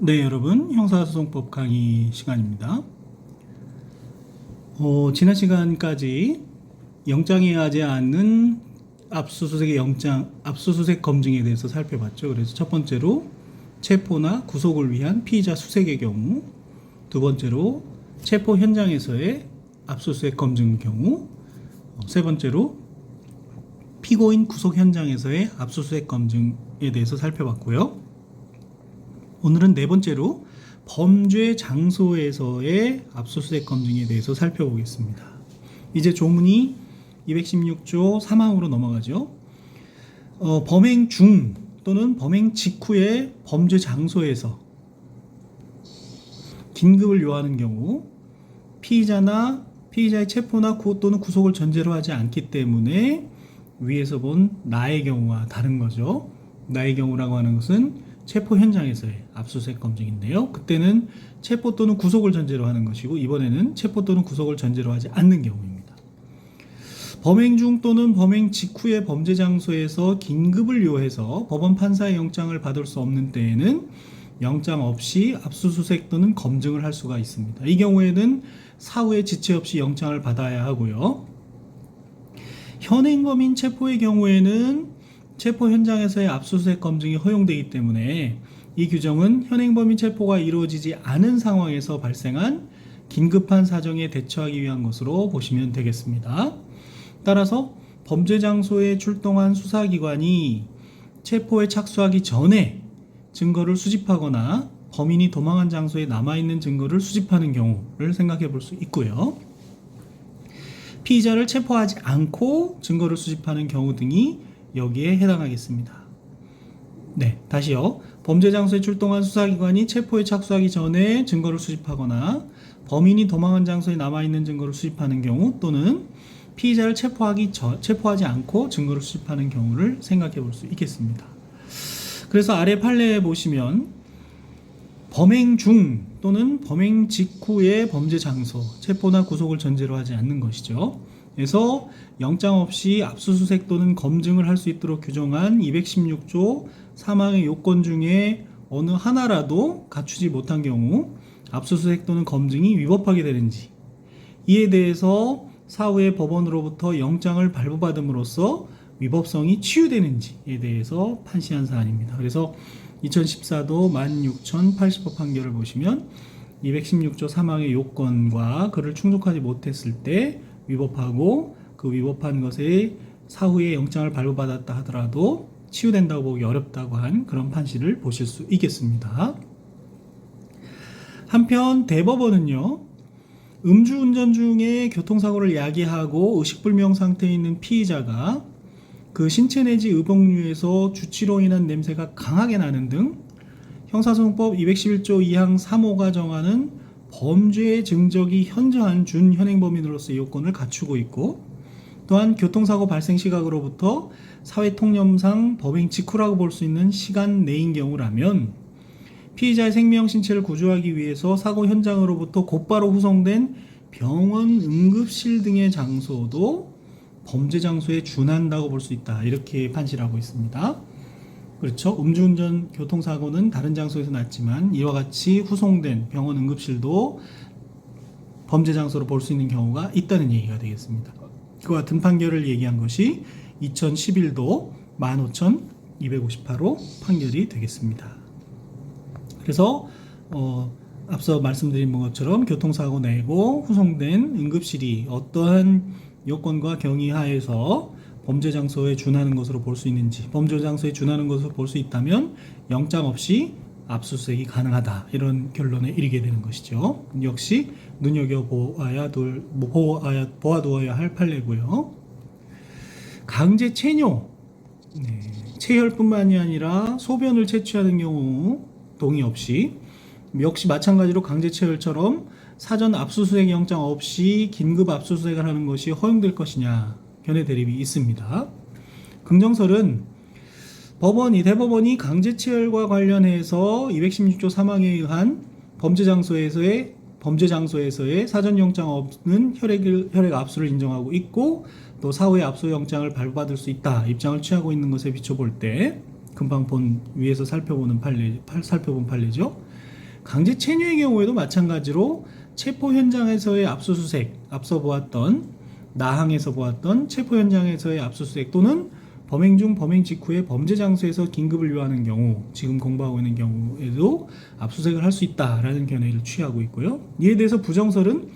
네, 여러분, 형사소송법 강의 시간입니다. 지난 시간까지 영장에 하지 않는 압수수색 검증에 대해서 살펴봤죠. 그래서 첫 번째로 체포나 구속을 위한 피의자 수색의 경우, 두 번째로 체포 현장에서의 압수수색 검증 경우, 세 번째로 피고인 구속 현장에서의 압수수색 검증에 대해서 살펴봤고요. 오늘은 네 번째로 범죄 장소에서의 압수수색 검증에 대해서 살펴보겠습니다. 이제 조문이 216조 3항으로 넘어가죠. 범행 중 또는 범행 직후에 범죄 장소에서 긴급을 요하는 경우 피의자의 체포나 또는 구속을 전제로 하지 않기 때문에 위에서 본 나의 경우와 다른 거죠. 나의 경우라고 하는 것은 체포 현장에서의 압수수색 검증인데요. 그때는 체포 또는 구속을 전제로 하는 것이고 이번에는 체포 또는 구속을 전제로 하지 않는 경우입니다. 범행 중 또는 범행 직후의 범죄 장소에서 긴급을 요해서 법원 판사의 영장을 받을 수 없는 때에는 영장 없이 압수수색 또는 검증을 할 수가 있습니다. 이 경우에는 사후에 지체 없이 영장을 받아야 하고요. 현행범인 체포의 경우에는 체포 현장에서의 압수수색 검증이 허용되기 때문에 이 규정은 현행범인 체포가 이루어지지 않은 상황에서 발생한 긴급한 사정에 대처하기 위한 것으로 보시면 되겠습니다. 따라서 범죄 장소에 출동한 수사기관이 체포에 착수하기 전에 증거를 수집하거나 범인이 도망한 장소에 남아있는 증거를 수집하는 경우를 생각해 볼 수 있고요. 피의자를 체포하지 않고 증거를 수집하는 경우 등이 여기에 해당하겠습니다. 네, 다시요. 범죄 장소에 출동한 수사기관이 체포에 착수하기 전에 증거를 수집하거나 범인이 도망한 장소에 남아있는 증거를 수집하는 경우 또는 피의자를 체포하지 않고 증거를 수집하는 경우를 생각해 볼 수 있겠습니다. 그래서 아래 판례에 보시면 범행 중 또는 범행 직후의 범죄 장소, 체포나 구속을 전제로 하지 않는 것이죠. 그래서 영장 없이 압수수색 또는 검증을 할 수 있도록 규정한 216조 3항의 요건 중에 어느 하나라도 갖추지 못한 경우 압수수색 또는 검증이 위법하게 되는지, 이에 대해서 사후에 법원으로부터 영장을 발부받음으로써 위법성이 치유되는지에 대해서 판시한 사안입니다. 그래서 2014도 16,080호 판결을 보시면 216조 3항의 요건과 그를 충족하지 못했을 때 위법하고 그 위법한 것에 사후에 영장을 발부받았다 하더라도 치유된다고 보기 어렵다고 한 그런 판시를 보실 수 있겠습니다. 한편 대법원은요, 음주운전 중에 교통사고를 야기하고 의식불명 상태에 있는 피의자가 그 신체 내지 의복류에서 주치로 인한 냄새가 강하게 나는 등 형사소송법 211조 2항 3호가 정하는 범죄의 증적이 현저한 준현행범인으로서의 요건을 갖추고 있고, 또한 교통사고 발생 시각으로부터 사회통념상 범행 직후라고 볼 수 있는 시간 내인 경우라면 피의자의 생명 신체를 구조하기 위해서 사고 현장으로부터 곧바로 후송된 병원, 응급실 등의 장소도 범죄 장소에 준한다고 볼 수 있다, 이렇게 판시를 하고 있습니다. 그렇죠. 음주운전 교통사고는 다른 장소에서 났지만 이와 같이 후송된 병원 응급실도 범죄 장소로 볼 수 있는 경우가 있다는 얘기가 되겠습니다. 그와 같은 판결을 얘기한 것이 2011도 15,258호 판결이 되겠습니다. 그래서 앞서 말씀드린 것처럼 교통사고 내고 후송된 응급실이 어떠한 요건과 경위하에서 범죄 장소에 준하는 것으로 볼 수 있는지, 범죄 장소에 준하는 것으로 볼 수 있다면 영장 없이 압수수색이 가능하다, 이런 결론에 이르게 되는 것이죠. 역시 눈여겨보아두어야 할 판례고요. 강제 체뇨, 체혈뿐만이 아니라 소변을 채취하는 경우 동의 없이, 역시 마찬가지로 강제 체혈처럼 사전 압수수색 영장 없이 긴급 압수수색을 하는 것이 허용될 것이냐, 견해 대립이 있습니다. 긍정설은 대법원이 강제체혈과 관련해서 216조 3항에 의한 범죄 장소에서의 사전 영장 없는 혈액 압수를 인정하고 있고, 또 사후에 압수 영장을 발부받을 수 있다 입장을 취하고 있는 것에 비춰볼 때 금방 위에서 살펴본 판례죠. 강제체류의 경우에도 마찬가지로 체포 현장에서의 압수수색, 앞서 보았던 나항에서 보았던 체포 현장에서의 압수수색 또는 범행 중 범행 직후에 범죄 장소에서 긴급을 요하는 경우, 지금 공부하고 있는 경우에도 압수수색을 할 수 있다라는 견해를 취하고 있고요. 이에 대해서 부정설은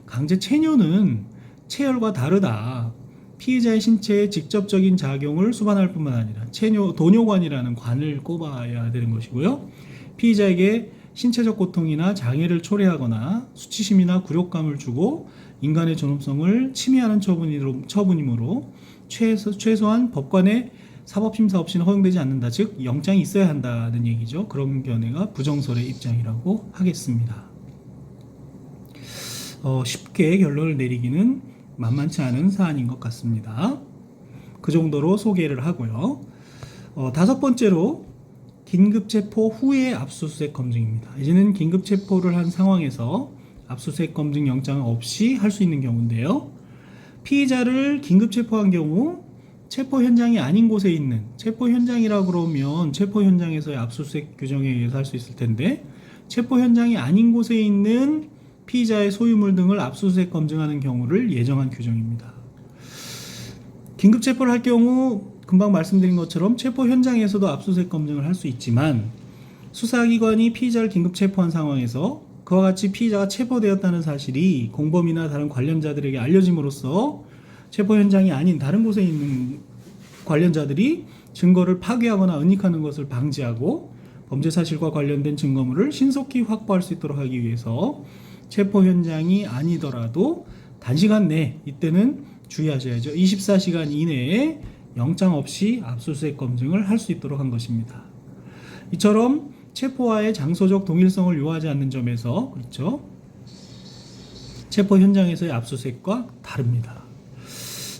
강제체류는 체열과 다르다. 피해자의 신체에 직접적인 작용을 수반할 뿐만 아니라 도뇨관이라는 관을 꼽아야 되는 것이고요. 피해자에게 신체적 고통이나 장애를 초래하거나 수치심이나 굴욕감을 주고 인간의 존엄성을 침해하는 처분이므로 최소한 법관의 사법심사 없이는 허용되지 않는다. 즉 영장이 있어야 한다는 얘기죠. 그런 견해가 부정설의 입장이라고 하겠습니다. 쉽게 결론을 내리기는 만만치 않은 사안인 것 같습니다. 그 정도로 소개를 하고요. 다섯 번째로 긴급체포 후의 압수수색 검증입니다. 이제는 긴급체포를 한 상황에서 압수수색 검증 영장 없이 할 수 있는 경우인데요. 피의자를 긴급체포한 경우 체포 현장이 아닌 곳에 있는, 체포 현장이라 그러면 체포 현장에서의 압수수색 규정에 의해서 할 수 있을 텐데, 체포 현장이 아닌 곳에 있는 피의자의 소유물 등을 압수수색 검증하는 경우를 예정한 규정입니다. 긴급체포를 할 경우 금방 말씀드린 것처럼 체포 현장에서도 압수수색 검증을 할 수 있지만, 수사기관이 피의자를 긴급체포한 상황에서 그와 같이 피의자가 체포되었다는 사실이 공범이나 다른 관련자들에게 알려짐으로써 체포 현장이 아닌 다른 곳에 있는 관련자들이 증거를 파괴하거나 은닉하는 것을 방지하고 범죄 사실과 관련된 증거물을 신속히 확보할 수 있도록 하기 위해서 체포 현장이 아니더라도 단시간 내, 이때는 주의하셔야죠. 24시간 이내에 영장 없이 압수수색 검증을 할 수 있도록 한 것입니다. 이처럼 체포와의 장소적 동일성을 요하지 않는 점에서, 그렇죠, 체포 현장에서의 압수수색과 다릅니다.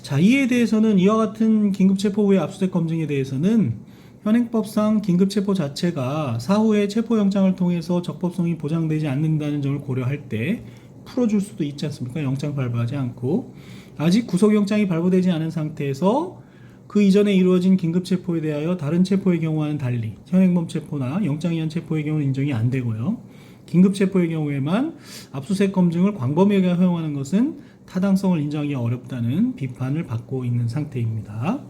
자, 이에 대해서는 이와 같은 긴급체포 후의 압수수색 검증에 대해서는 현행법상 긴급체포 자체가 사후에 체포영장을 통해서 적법성이 보장되지 않는다는 점을 고려할 때 풀어줄 수도 있지 않습니까? 영장 발부하지 않고 아직 구속영장이 발부되지 않은 상태에서 그 이전에 이루어진 긴급체포에 대하여 다른 체포의 경우와는 달리 현행범 체포나 영장이한 체포의 경우는 인정이 안 되고요. 긴급체포의 경우에만 압수수색 검증을 광범위하게 허용하는 것은 타당성을 인정하기 어렵다는 비판을 받고 있는 상태입니다.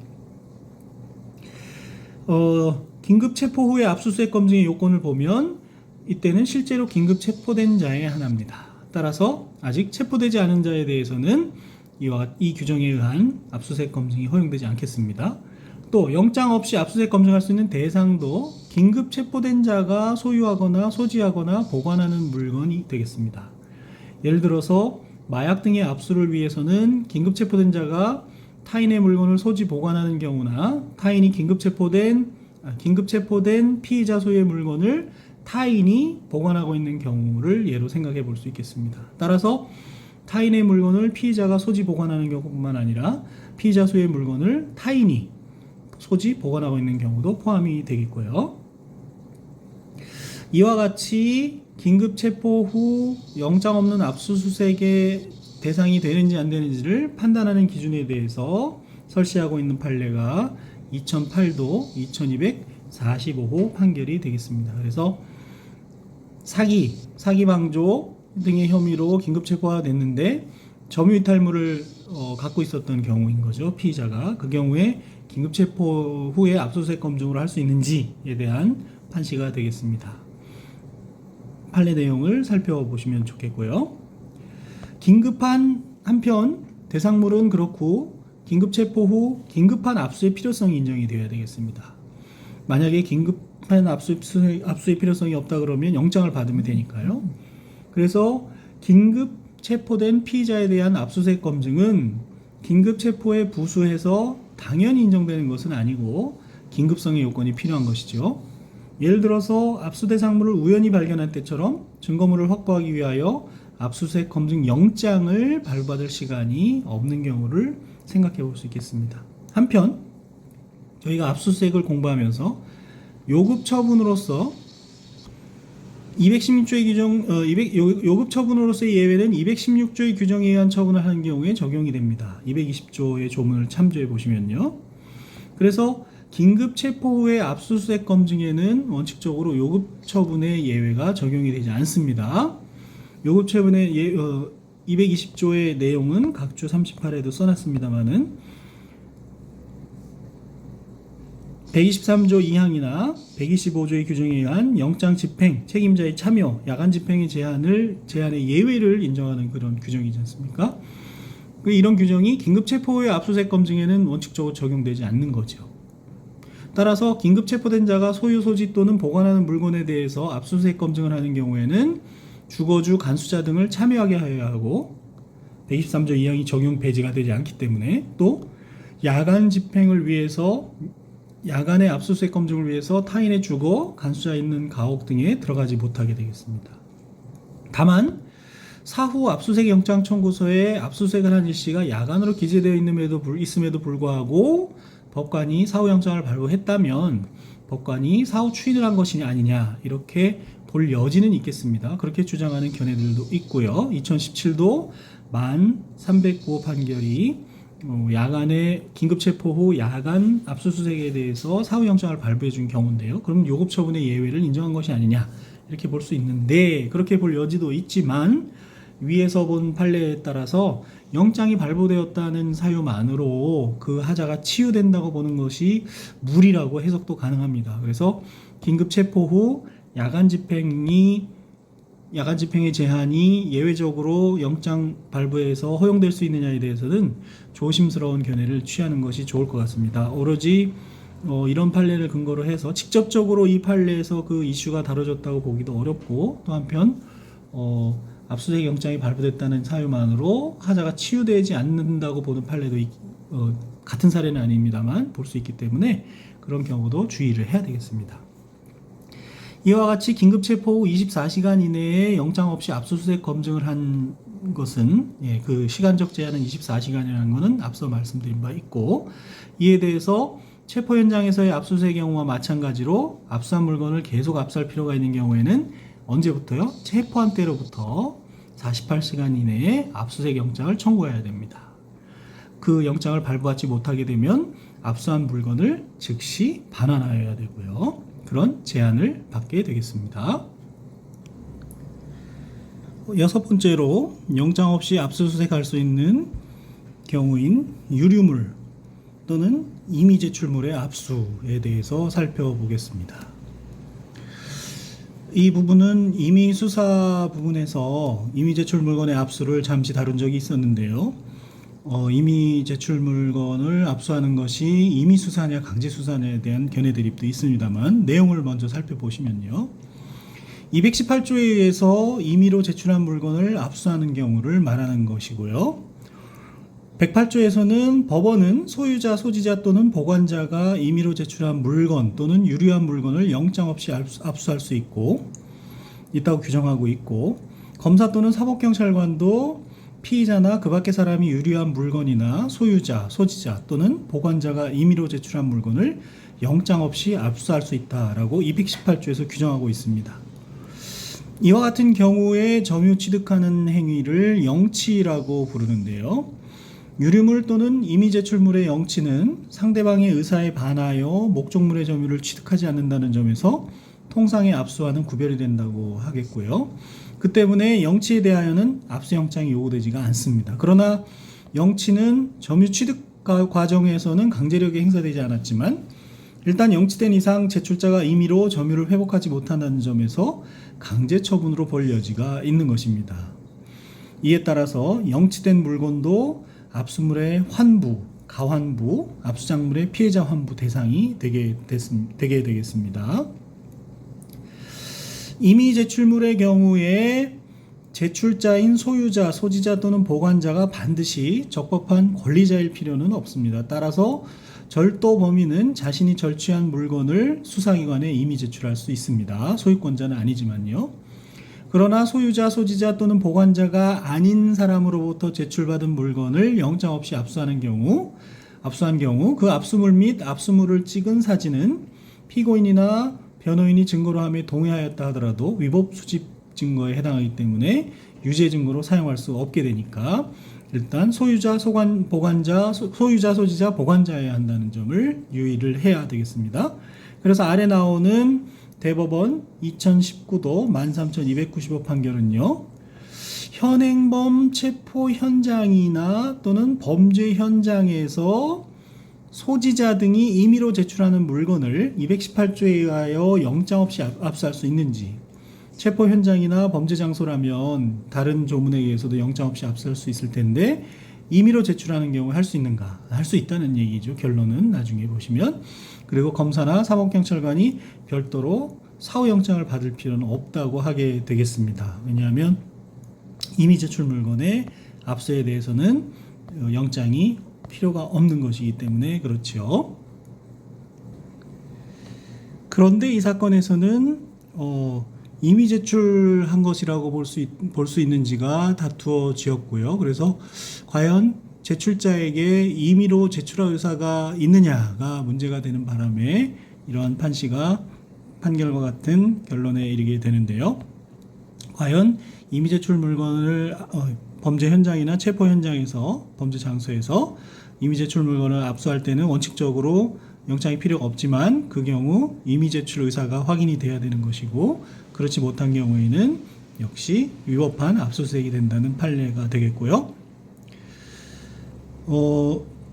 긴급체포 후에 압수수색 검증의 요건을 보면 이때는 실제로 긴급체포된 자의 하나입니다. 따라서 아직 체포되지 않은 자에 대해서는 이 규정에 의한 압수수색 검증이 허용되지 않겠습니다. 또 영장 없이 압수수색 검증할 수 있는 대상도 긴급 체포된 자가 소유하거나 소지하거나 보관하는 물건이 되겠습니다. 예를 들어서 마약 등의 압수를 위해서는 긴급 체포된 자가 타인의 물건을 소지 보관하는 경우나 타인이 긴급 체포된 피의자 소유의 물건을 타인이 보관하고 있는 경우를 예로 생각해 볼 수 있겠습니다. 따라서 타인의 물건을 피의자가 소지 보관하는 경우뿐만 아니라 피의자 소유의 물건을 타인이 소지 보관하고 있는 경우도 포함이 되겠고요. 이와 같이 긴급 체포 후 영장 없는 압수수색의 대상이 되는지 안 되는지를 판단하는 기준에 대해서 설시하고 있는 판례가 2008도 2245호 판결이 되겠습니다. 그래서 사기 방조 등의 혐의로 긴급 체포가 됐는데 점유이탈물을 갖고 있었던 경우인 거죠. 피의자가. 그 경우에 긴급 체포 후에 압수수색 검증을 할 수 있는지에 대한 판시가 되겠습니다. 판례 내용을 살펴보시면 좋겠고요. 한편 대상물은 그렇고 긴급 체포 후 긴급한 압수의 필요성이 인정이 되어야 되겠습니다. 만약에 긴급한 압수의 필요성이 없다 그러면 영장을 받으면 되니까요. 그래서 긴급 체포된 피의자에 대한 압수수색 검증은 긴급 체포에 부수해서 당연히 인정되는 것은 아니고 긴급성의 요건이 필요한 것이죠. 예를 들어서 압수 대상물을 우연히 발견한 때처럼 증거물을 확보하기 위하여 압수수색 검증 영장을 발부받을 시간이 없는 경우를 생각해 볼 수 있겠습니다. 한편 저희가 압수수색을 공부하면서 요급 처분으로서 216조의 규정, 요급 처분으로서의 예외는 216조의 규정에 의한 처분을 하는 경우에 적용이 됩니다. 220조의 조문을 참조해 보시면요. 그래서 긴급 체포 후의 압수수색 검증에는 원칙적으로 요급 처분의 예외가 적용이 되지 않습니다. 요급 처분의 220조의 내용은 각주 38에도 써놨습니다만은 123조 2항이나 125조의 규정에 의한 영장 집행, 책임자의 참여, 야간 집행의 제한의 예외를 인정하는 그런 규정이지 않습니까? 이런 규정이 긴급 체포 후의 압수수색 검증에는 원칙적으로 적용되지 않는 거죠. 따라서 긴급 체포된 자가 소유, 소지 또는 보관하는 물건에 대해서 압수수색 검증을 하는 경우에는 주거주, 간수자 등을 참여하게 하여야 하고 123조 2항이 적용 배제가 되지 않기 때문에 또 야간 집행을 위해서 야간의 압수수색 검증을 위해서 타인의 주거, 간수자 있는 가옥 등에 들어가지 못하게 되겠습니다. 다만 사후 압수수색 영장 청구서에 압수수색을 한 일시가 야간으로 기재되어 있음에도 불구하고 법관이 사후 영장을 발부했다면 법관이 사후 추인을 한 것이 아니냐 이렇게 볼 여지는 있겠습니다. 그렇게 주장하는 견해들도 있고요. 2017도 만 309호 판결이 야간의 긴급체포 후 야간 압수수색에 대해서 사후영장을 발부해 준 경우인데요. 그럼 요급처분의 예외를 인정한 것이 아니냐 이렇게 볼 수 있는데 그렇게 볼 여지도 있지만 위에서 본 판례에 따라서 영장이 발부되었다는 사유만으로 그 하자가 치유된다고 보는 것이 무리라고 해석도 가능합니다. 그래서 긴급체포 후 야간 집행의 제한이 예외적으로 영장 발부에서 허용될 수 있느냐에 대해서는 조심스러운 견해를 취하는 것이 좋을 것 같습니다. 오로지 이런 판례를 근거로 해서 직접적으로 이 판례에서 그 이슈가 다뤄졌다고 보기도 어렵고 또 한편 압수수색 영장이 발부됐다는 사유만으로 하자가 치유되지 않는다고 보는 판례도 같은 사례는 아닙니다만 볼 수 있기 때문에 그런 경우도 주의를 해야 되겠습니다. 이와 같이 긴급체포 후 24시간 이내에 영장 없이 압수수색 검증을 한 것은 그 시간적 제한은 24시간이라는 것은 앞서 말씀드린 바 있고 이에 대해서 체포 현장에서의 압수수색 경우와 마찬가지로 압수한 물건을 계속 압수할 필요가 있는 경우에는 언제부터요? 체포한 때로부터 48시간 이내에 압수수색 영장을 청구해야 됩니다. 그 영장을 발부하지 못하게 되면 압수한 물건을 즉시 반환하여야 되고요. 그런 제한을 받게 되겠습니다. 여섯 번째로 영장 없이 압수수색할 수 있는 경우인 유류물 또는 임의 제출물의 압수에 대해서 살펴보겠습니다. 이 부분은 임의 수사 부분에서 임의 제출 물건의 압수를 잠시 다룬 적이 있었는데요. 임의 제출 물건을 압수하는 것이 임의 수사냐 강제 수사냐에 대한 견해 대립도 있습니다만 내용을 먼저 살펴보시면요. 218조에 의해서 임의로 제출한 물건을 압수하는 경우를 말하는 것이고요. 108조에서는 법원은 소유자, 소지자 또는 보관자가 임의로 제출한 물건 또는 유류한 물건을 영장 없이 압수할 수 있다고 규정하고 있고 검사 또는 사법경찰관도 피의자나 그 밖의 사람이 유류한 물건이나 소유자, 소지자 또는 보관자가 임의로 제출한 물건을 영장 없이 압수할 수 있다라고 218조에서 규정하고 있습니다. 이와 같은 경우에 점유 취득하는 행위를 영치라고 부르는데요. 유류물 또는 임의 제출물의 영치는 상대방의 의사에 반하여 목적물의 점유를 취득하지 않는다는 점에서 통상의 압수와는 구별이 된다고 하겠고요. 그 때문에 영치에 대하여는 압수영장이 요구되지가 않습니다. 그러나 영치는 점유 취득 과정에서는 강제력이 행사되지 않았지만 일단 영치된 이상 제출자가 임의로 점유를 회복하지 못한다는 점에서 강제 처분으로 볼 여지가 있는 것입니다. 이에 따라서 영치된 물건도 압수물의 환부, 가환부, 압수작물의 피해자 환부 대상이 되게 되겠습니다. 임의 제출물의 경우에 제출자인 소유자, 소지자 또는 보관자가 반드시 적법한 권리자일 필요는 없습니다. 따라서 절도 범인은 자신이 절취한 물건을 수사기관에 임의 제출할 수 있습니다. 소유권자는 아니지만요. 그러나 소유자, 소지자 또는 보관자가 아닌 사람으로부터 제출받은 물건을 영장 없이 압수한 경우 그 압수물 및 압수물을 찍은 사진은 피고인이나 변호인이 증거로 함에 동의하였다 하더라도 위법 수집 증거에 해당하기 때문에 유죄 증거로 사용할 수 없게 되니까 일단 소유자, 보관자, 소유자, 소지자, 보관자여야 한다는 점을 유의를 해야 되겠습니다. 그래서 아래 나오는 대법원 2019도 13295 판결은요, 현행범 체포 현장이나 또는 범죄 현장에서 소지자 등이 임의로 제출하는 물건을 218조에 의하여 영장 없이 압수할 수 있는지, 체포 현장이나 범죄 장소라면 다른 조문에 의해서도 영장 없이 압수할 수 있을 텐데 임의로 제출하는 경우에 할 수 있는가? 할 수 있다는 얘기죠. 결론은 나중에 보시면. 그리고 검사나 사법경찰관이 별도로 사후영장을 받을 필요는 없다고 하게 되겠습니다. 왜냐하면 임의 제출 물건의 압수에 대해서는 영장이 필요가 없는 것이기 때문에 그렇죠. 그런데 이 사건에서는 임의 제출한 것이라고 볼 수 있는지가 다투어지었고요. 그래서 과연 제출자에게 임의로 제출할 의사가 있느냐가 문제가 되는 바람에 이러한 판결과 같은 결론에 이르게 되는데요. 과연 임의 제출 물건을 범죄 현장이나 체포 현장에서, 범죄 장소에서 임의 제출 물건을 압수할 때는 원칙적으로 영장이 필요가 없지만 그 경우 임의 제출 의사가 확인이 돼야 되는 것이고, 그렇지 못한 경우에는 역시 위법한 압수수색이 된다는 판례가 되겠고요.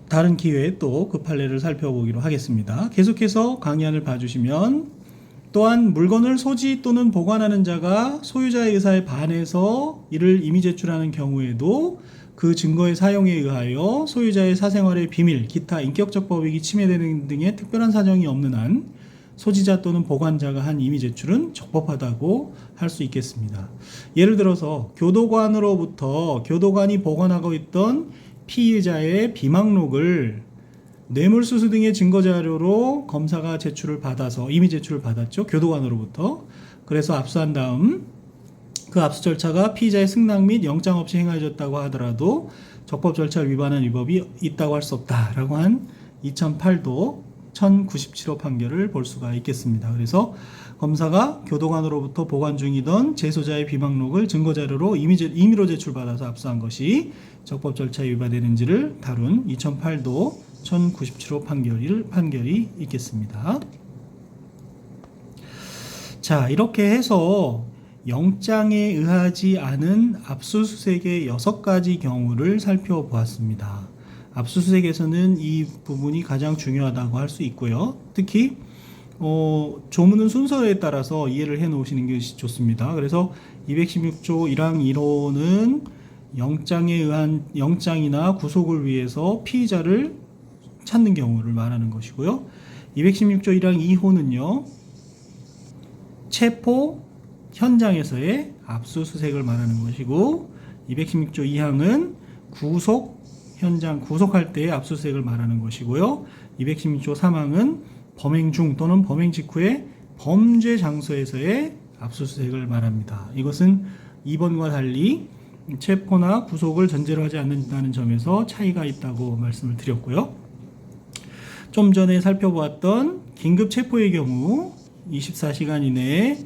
다른 기회에 또 그 판례를 살펴보기로 하겠습니다. 계속해서 강의안을 봐주시면, 또한 물건을 소지 또는 보관하는 자가 소유자의 의사에 반해서 이를 임의 제출하는 경우에도 그 증거의 사용에 의하여 소유자의 사생활의 비밀, 기타 인격적 법익이 침해되는 등의 특별한 사정이 없는 한 소지자 또는 보관자가 한 임의 제출은 적법하다고 할 수 있겠습니다. 예를 들어서 교도관이 보관하고 있던 피의자의 비망록을 뇌물수수 등의 증거자료로 검사가 제출을 받아서 임의 제출을 받았죠. 교도관으로부터. 그래서 압수한 다음 그 압수 절차가 피의자의 승낙 및 영장 없이 행하여졌다고 하더라도 적법 절차를 위반한 위법이 있다고 할 수 없다라고 한 2008도 1097호 판결을 볼 수가 있겠습니다. 그래서 검사가 교도관으로부터 보관 중이던 제소자의 비망록을 증거자료로 임의로 제출받아서 압수한 것이 적법 절차에 위반되는지를 다룬 2008도 1097호 판결이 있겠습니다. 자, 이렇게 해서 영장에 의하지 않은 압수수색의 6가지 경우를 살펴보았습니다. 압수수색에서는 이 부분이 가장 중요하다고 할 수 있고요. 특히 조문은 순서에 따라서 이해를 해 놓으시는 것이 좋습니다. 그래서 216조 1항 1호는 영장에 의한 영장이나 구속을 위해서 피의자를 찾는 경우를 말하는 것이고요. 216조 1항 2호는요, 체포 현장에서의 압수수색을 말하는 것이고, 216조 2항은 구속 현장, 구속할 때의 압수수색을 말하는 것이고요. 216조 3항은 범행 중 또는 범행 직후에 범죄 장소에서의 압수수색을 말합니다. 이것은 2번과 달리 체포나 구속을 전제로 하지 않는다는 점에서 차이가 있다고 말씀을 드렸고요. 좀 전에 살펴보았던 긴급 체포의 경우 24시간 이내에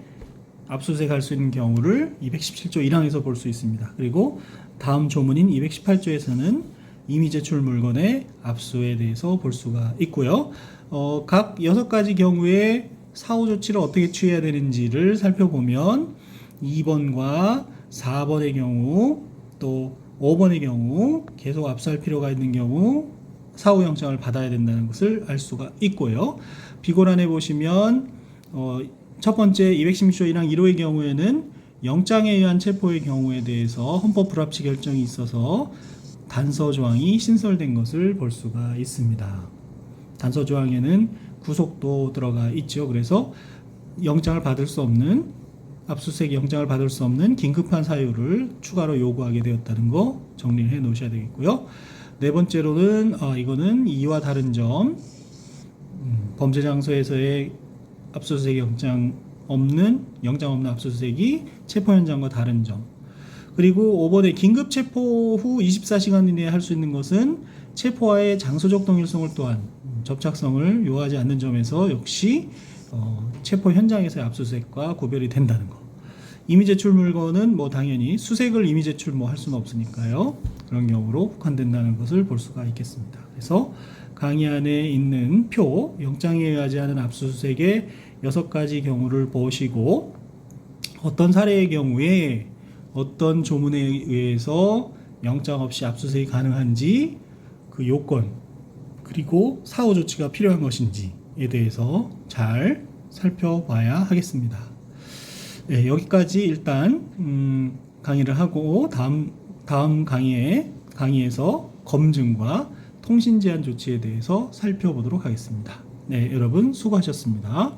압수수색할 수 있는 경우를 217조 1항에서 볼 수 있습니다. 그리고 다음 조문인 218조에서는 임의 제출 물건의 압수에 대해서 볼 수가 있고요. 각 6가지 경우에 사후 조치를 어떻게 취해야 되는지를 살펴보면 2번과 4번의 경우, 또 5번의 경우 계속 압수할 필요가 있는 경우 사후 영장을 받아야 된다는 것을 알 수가 있고요. 비고란에 보시면 첫 번째 216조 1항 1호의 경우에는 영장에 의한 체포의 경우에 대해서 헌법 불합치 결정이 있어서 단서 조항이 신설된 것을 볼 수가 있습니다. 단서 조항에는 구속도 들어가 있죠. 그래서 영장을 받을 수 없는, 압수수색 영장을 받을 수 없는 긴급한 사유를 추가로 요구하게 되었다는 거 정리를 해 놓으셔야 되겠고요. 네 번째로는 이거는 이와 다른 점, 범죄 장소에서의 압수수색 영장 없는 압수수색이 체포 현장과 다른 점. 그리고 5번에 긴급 체포 후 24시간 이내에 할 수 있는 것은 체포와의 장소적 동일성을 또한 접착성을 요하지 않는 점에서 역시 체포 현장에서의 압수수색과 구별이 된다는 거. 임의 제출 물건은 당연히 수색을 임의 제출 할 수는 없으니까요. 그런 경우로 국한된다는 것을 볼 수가 있겠습니다. 그래서 강의 안에 있는 표, 영장에 의하지 않은 압수수색의 6가지 경우를 보시고 어떤 사례의 경우에 어떤 조문에 의해서 영장 없이 압수수색이 가능한지 그 요건 그리고 사후 조치가 필요한 것인지에 대해서 잘 살펴봐야 하겠습니다. 네, 여기까지 일단 강의를 하고 다음 강의에서 검증과 통신 제한 조치에 대해서 살펴보도록 하겠습니다. 네, 여러분 수고하셨습니다.